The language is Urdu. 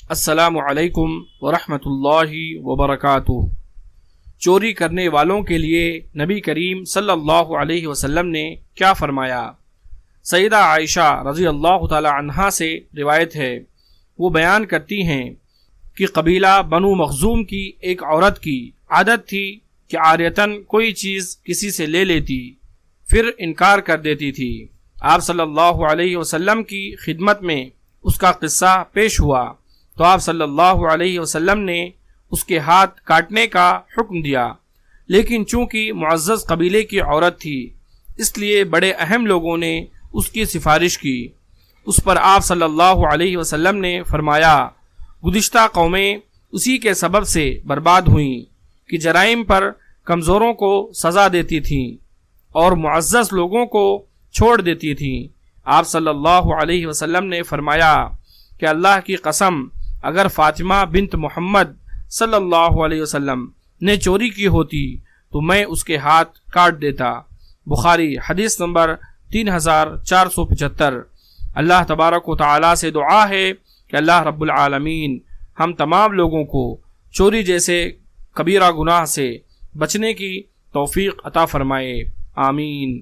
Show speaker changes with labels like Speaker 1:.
Speaker 1: السلام علیکم ورحمۃ اللہ وبرکاتہ۔ چوری کرنے والوں کے لیے نبی کریم صلی اللہ علیہ وسلم نے کیا فرمایا؟ سیدہ عائشہ رضی اللہ تعالی عنہا سے روایت ہے، وہ بیان کرتی ہیں کہ قبیلہ بنو مخزوم کی ایک عورت کی عادت تھی کہ عاریتاً کوئی چیز کسی سے لے لیتی، پھر انکار کر دیتی تھی۔ آپ صلی اللہ علیہ وسلم کی خدمت میں اس کا قصہ پیش ہوا تو آپ صلی اللہ علیہ وسلم نے اس کے ہاتھ کاٹنے کا حکم دیا، لیکن چونکہ معزز قبیلے کی عورت تھی اس لیے بڑے اہم لوگوں نے اس کی سفارش کی۔ اس پر آپ صلی اللہ علیہ وسلم نے فرمایا، گزشتہ قومیں اسی کے سبب سے برباد ہوئیں کہ جرائم پر کمزوروں کو سزا دیتی تھیں اور معزز لوگوں کو چھوڑ دیتی تھیں۔ آپ صلی اللہ علیہ وسلم نے فرمایا کہ اللہ کی قسم، اگر فاطمہ بنت محمد صلی اللہ علیہ وسلم نے چوری کی ہوتی تو میں اس کے ہاتھ کاٹ دیتا۔ بخاری حدیث نمبر 3475۔ اللہ تبارک و تعالی سے دعا ہے کہ اللہ رب العالمین ہم تمام لوگوں کو چوری جیسے کبیرہ گناہ سے بچنے کی توفیق عطا فرمائے، آمین۔